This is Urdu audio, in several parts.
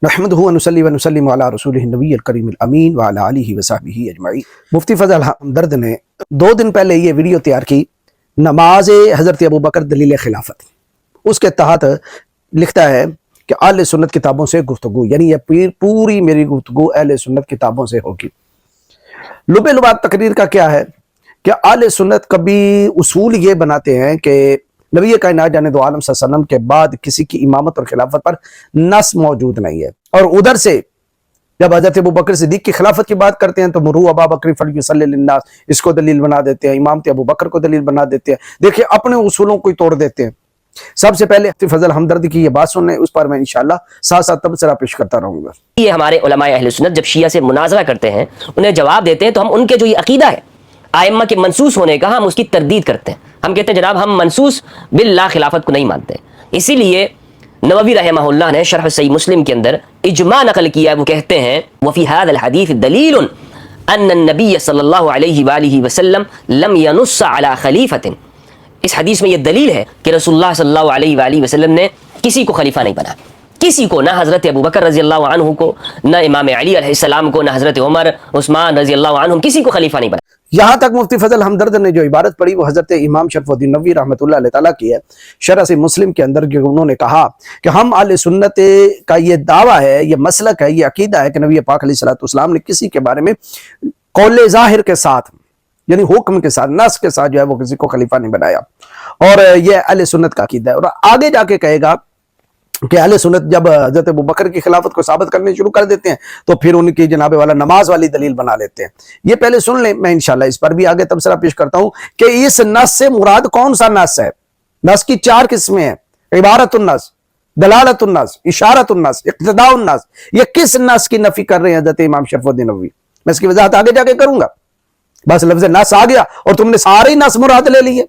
نحمدہ و نصلی و نسلم علی رسولہ النبی الکریم الامین وعلی آلہ وصحبہ اجمعین۔ مفتی فضل ہمدرد نے 2 دن پہلے یہ ویڈیو تیار کی، نماز حضرت ابوبکر دلیل خلافت، اس کے تحت لکھتا ہے کہ اہل سنت کتابوں سے گفتگو، یعنی یہ پوری میری گفتگو اہل سنت کتابوں سے ہوگی۔ لب لباب تقریر کا کیا ہے کہ اہل سنت کبھی اصول یہ بناتے ہیں کہ نبی کائنات جانے دو عالم صلی اللہ علیہ وسلم کے بعد کسی کی امامت اور خلافت پر نص موجود نہیں ہے، اور ادھر سے جب حضرت ابوبکر صدیق کی خلافت کی بات کرتے ہیں تو مرو ابا بکر فلیصلی للناس اس کو دلیل بنا دیتے ہیں، امامت ابوبکر کو دلیل بنا دیتے ہیں۔ دیکھیں اپنے اصولوں کو ہی توڑ دیتے ہیں۔ سب سے پہلے مفتی فضل ہمدرد کی یہ بات سنیں، اس پر میں انشاءاللہ ساتھ ساتھ تبصرہ پیش کرتا رہوں گا۔ یہ ہمارے علماء اہل سنت جب شیعہ سے مناظرہ کرتے ہیں، انہیں جواب دیتے ہیں، تو ہم ان کے جو یہ عقیدہ ہے ائمہ کے منسوس ہونے کا، ہم اس کی تردید کرتے ہیں۔ ہم کہتے ہیں جناب ہم منسوس باللہ خلافت کو نہیں مانتے۔ اسی لیے نووی رحمہ اللہ نے شرح صحیح مسلم کے اندر اجماع نقل کیا، وہ کہتے ہیں وفی هذا الحدیث دلیل ان النبی صلی اللہ علیہ وآلہ وسلم لم ینص علی خلیفۃ۔ اس حدیث میں یہ دلیل ہے کہ رسول اللہ صلی اللہ علیہ وآلہ وسلم نے کسی کو خلیفہ نہیں بنا، کسی کو، نہ حضرت ابوبکر رضی اللہ عنہ کو، نہ امام علی علیہ السلام کو، نہ حضرت عمر عثمان رضی اللہ عنہ، کسی کو خلیفہ نہیں بنا۔ یہاں تک مفتی فضل ہمدرد نے جو عبارت پڑھی وہ حضرت امام شرف الدین نووی رحمۃ اللہ علیہ تعالیٰ کی ہے۔ شرح صحیح مسلم کے اندر جو انہوں نے کہا کہ ہم اہل سنت کا یہ دعویٰ ہے، یہ مسلک ہے، یہ عقیدہ ہے کہ نبی پاک علیہ السلام نے کسی کے بارے میں قول ظاہر کے ساتھ، یعنی حکم کے ساتھ، نص کے ساتھ جو ہے وہ کسی کو خلیفہ نہیں بنایا، اور یہ اہل سنت کا عقیدہ ہے۔ اور آگے جا کے کہے گا کہ اہل سنت جب حضرت ابوبکر کی خلافت کو ثابت کرنے شروع کر دیتے ہیں تو پھر ان کی جناب والا نماز والی دلیل بنا لیتے ہیں۔ یہ پہلے سن لیں، میں انشاءاللہ اس پر بھی آگے تبصرہ پیش کرتا ہوں کہ اس نص سے مراد کون سا نص ہے۔ نص کی 4 قسمیں ہیں: عبارت النص، دلالت النص، اشارت النص، اقتضاء النص۔ یہ کس نص کی نفی کر رہے ہیں حضرت امام شرف الدین نووی؟ میں اس کی وضاحت آگے جا کے کروں گا۔ بس لفظ نص آ گیا اور تم نے سارے نص مراد لے لیے،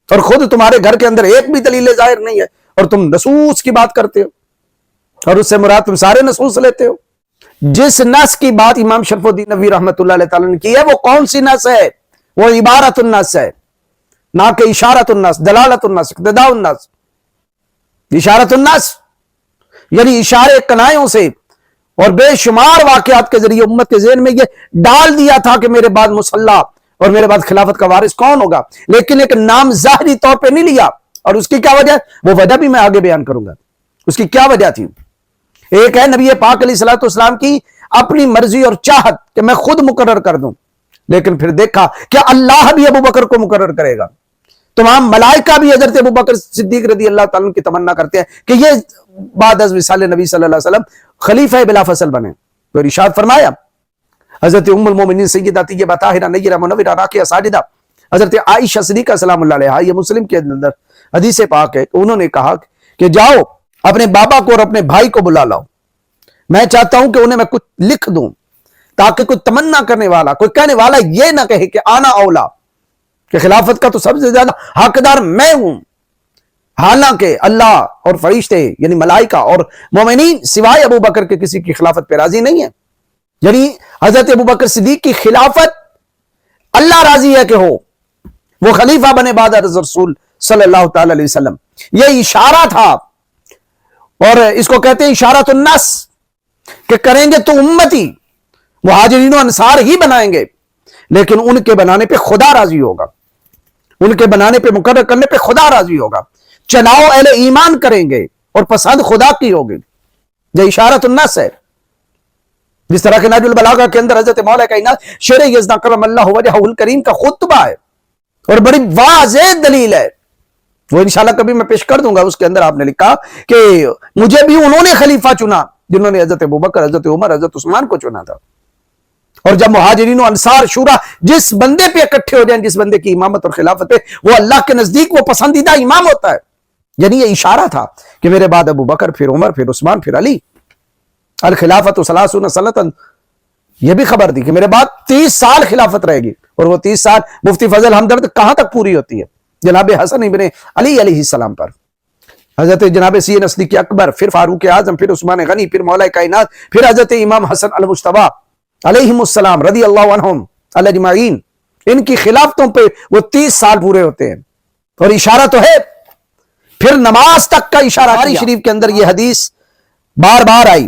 اور خود تمہارے گھر کے اندر ایک بھی دلیل ظاہر نہیں ہے، اور تم نصوص کی بات کرتے ہو، اور اس سے مراد تم سارے نصوص لیتے ہو۔ جس نص کی بات امام شرف الدین نووی رحمۃ اللہ علیہ تعالیٰ نے کی ہے وہ کون سی نص ہے؟ وہ عبارت النص ہے، نہ کہ اشارت النص، دلالت النص، اقتضاء النص۔ اشارت النص یعنی اشارے کنایوں سے اور بے شمار واقعات کے ذریعے امت کے ذہن میں یہ ڈال دیا تھا کہ میرے بعد مصلی اور میرے بعد خلافت کا وارث کون ہوگا، لیکن ایک نام ظاہری طور پہ نہیں لیا۔ اور اس کی کیا وجہ ہے؟ وہ وجہ بھی میں آگے بیان کروں گا۔ اس کی کیا وجہ تھی؟ ایک ہے نبی پاک علیہ السلام کی اپنی مرضی اور چاہت کہ میں خود مقرر کر دوں، لیکن پھر دیکھا کہ اللہ بھی ابوبکر کو مقرر کرے گا۔ تمام ملائکہ بھی حضرت ابوبکر صدیق رضی اللہ تعالیٰ کی تمنا کرتے ہیں کہ یہ بعد از وصال نبی صلی اللہ علیہ وسلم خلیفہ بلا فصل بنے۔ تو ارشاد فرمایا حضرت ام المومنین سیدہ طیبہ طاہرہ نیرہ منورہ راکعہ ساجدہ حضرت عائشہ صدیقہ سلام اللہ علیہا، یہ مسلم کے اندر حدیث پاک ہے، انہوں نے کہا کہ جاؤ اپنے بابا کو اور اپنے بھائی کو بلا لاؤ، میں چاہتا ہوں کہ انہیں میں کچھ لکھ دوں تاکہ کوئی تمنا کرنے والا، کوئی کہنے والا یہ نہ کہے کہ آنا اولا، کہ خلافت کا تو سب سے زیادہ حقدار میں ہوں، حالانکہ اللہ اور فرشتے یعنی ملائکہ اور مومنین سوائے ابوبکر کے کسی کی خلافت پہ راضی نہیں ہے۔ یعنی حضرت ابوبکر صدیق کی خلافت اللہ راضی ہے کہ ہو، وہ خلیفہ بنے بعد رسول صلی اللہ تعالی علیہ وسلم۔ یہ اشارہ تھا، اور اس کو کہتے ہیں اشارت النص، کہ کریں گے تو امتی مہاجرین و انصار ہی بنائیں گے، لیکن ان کے بنانے پہ خدا راضی ہوگا، ان کے بنانے پہ مقرر کرنے پہ خدا راضی ہوگا۔ چناؤ اہل ایمان کریں گے اور پسند خدا کی ہوگی۔ یہ اشارت النص ہے۔ جس طرح کہ نہج البلاغہ کے اندر حضرت مولا کائنات شیر یزداں کرم اللہ وجہہ الکریم کا خطبہ ہے، اور بڑی واضح دلیل ہے، وہ انشاءاللہ کبھی میں پیش کر دوں گا۔ اس کے اندر آپ نے لکھا کہ مجھے بھی انہوں نے خلیفہ چنا جنہوں نے حضرت ابوبکر، حضرت عمر، حضرت عثمان کو چنا تھا۔ اور جب مہاجرین و انصار شورا جس بندے پہ اکٹھے ہو جائیں، جس بندے کی امامت اور خلافت ہے، وہ اللہ کے نزدیک وہ پسندیدہ امام ہوتا ہے۔ یعنی یہ اشارہ تھا کہ میرے بعد ابوبکر، پھر عمر، پھر عثمان، پھر علی، الخلافت ثلاثون سنۃ۔ یہ بھی خبر دی کہ میرے بعد 30 سال خلافت رہے گی، اور وہ 30 سال مفتی فضل ہمدرد کہاں تک پوری ہوتی ہے؟ جناب حسن ابن علی علیہ السلام پر، حضرت جناب سید صدیق اکبر، پھر فاروق اعظم، پھر عثمان غنی، پھر مولا کائنات، پھر حضرت امام حسن المجتبی علیہم السلام رضی اللہ عنہم اجمعین، ان کی خلافتوں پہ وہ 30 سال پورے ہوتے ہیں۔ اور اشارہ تو ہے، پھر نماز تک کا اشارہ۔ بخاری شریف کے اندر یہ حدیث بار بار آئی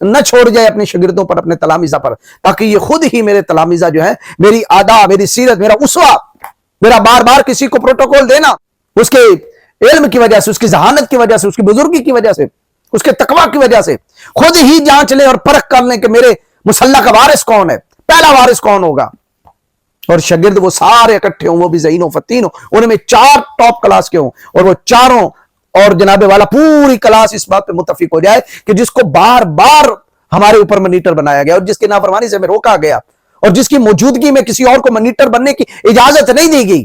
نہ چھوڑ جائے اپنے شاگردوں پر, اپنے تلامیذہ پر, تاکہ یہ خود ہی میرے تلامیذہ جو ہے میری آداب, میری سیرت, میرا اسوہ, میرا بار بار کسی کو پروٹوکول دینا اس کے علم کی وجہ سے, اس کی ذہانت کی وجہ سے, اس کی بزرگی کی وجہ سے, اس کے تقوی کی وجہ سے خود ہی جانچ لیں اور پرکھ کر لیں کہ میرے مصلی کا وارث کون ہے, پہلا وارث کون ہوگا. اور شاگرد وہ سارے اکٹھے ہوں, وہ بھی ذہین و فتین ہوں, ان میں 4 ٹاپ کلاس کے ہوں, اور وہ چاروں اور جناب والا پوری کلاس اس بات پہ متفق ہو جائے کہ جس کو بار بار ہمارے اوپر منیٹر بنایا گیا اور جس کی نافرمانی سے ہمیں روکا گیا اور جس کی موجودگی میں کسی اور کو منیٹر بننے کی اجازت نہیں دی گئی,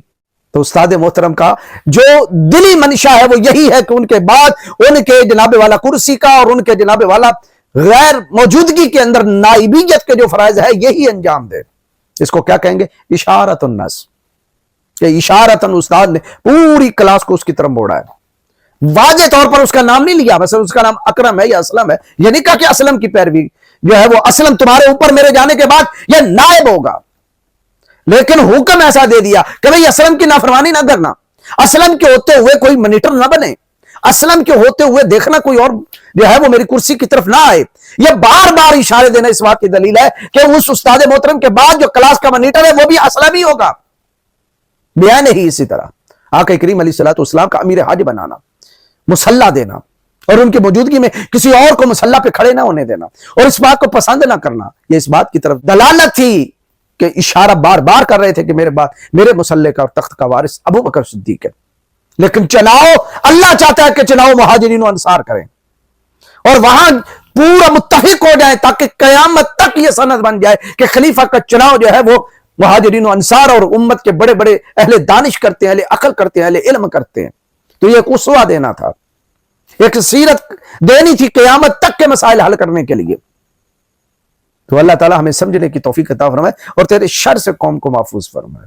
تو استاد محترم کا جو دلی منشا ہے وہ یہی ہے کہ ان کے بعد ان کے جناب والا کرسی کا اور ان کے جناب والا غیر موجودگی کے اندر نائبیت کے جو فرائض ہے یہی انجام دے. اس کو کیا کہیں گے؟ اشارت النص, کہ اشارتاً استاد نے پوری کلاس کو اس کی طرف موڑا ہے. واضح طور پر اس کا نام نہیں لیا, مثلا اس کا نام اکرم ہے یا اسلم ہے, یہ نہیں کہا کہ اسلم کی پیروی جو ہے وہ اسلم تمہارے اوپر میرے جانے کے بعد یہ نائب ہوگا, لیکن حکم ایسا دے دیا کہ بھئی اسلم کی نافرمانی نہ کرنا, اسلم کے ہوتے ہوئے کوئی منیٹر نہ بنے, اسلم کے ہوتے ہوئے دیکھنا کوئی اور جو ہے وہ میری کرسی کی طرف نہ آئے. یہ بار بار اشارے دینا اس بات کی دلیل ہے کہ اس استاد محترم کے بعد جو کلاس کا منیٹر ہے وہ بھی اسلم ہی ہوگا. بیان ہی اسی طرح آقا کریم علیہ الصلوۃ والسلام کا امیر حج بنانا, مصلی دینا, اور ان کی موجودگی میں کسی اور کو مصلی پہ کھڑے نہ ہونے دینا, اور اس بات کو پسند نہ کرنا, یہ اس بات کی طرف دلالت تھی کہ اشارہ بار بار کر رہے تھے کہ میرے بعد میرے مصلی کا اور تخت کا وارث ابو بکر صدیق ہے. لیکن چناؤ اللہ چاہتا ہے کہ چناؤ مہاجرین و انصار کریں اور وہاں پورا متفق ہو جائے تاکہ قیامت تک یہ سند بن جائے کہ خلیفہ کا چناؤ جو ہے وہ مہاجرین و انصار اور امت کے بڑے بڑے اہل دانش کرتے ہیں, اہل عقل کرتے ہیں, اہل علم کرتے ہیں. تو یہ ایک اسوہ دینا تھا, ایک سیرت دینی تھی قیامت تک کے مسائل حل کرنے کے لیے. تو اللہ تعالی ہمیں سمجھنے کی توفیق عطا فرمائے اور تیرے شر سے قوم کو محفوظ فرمائے.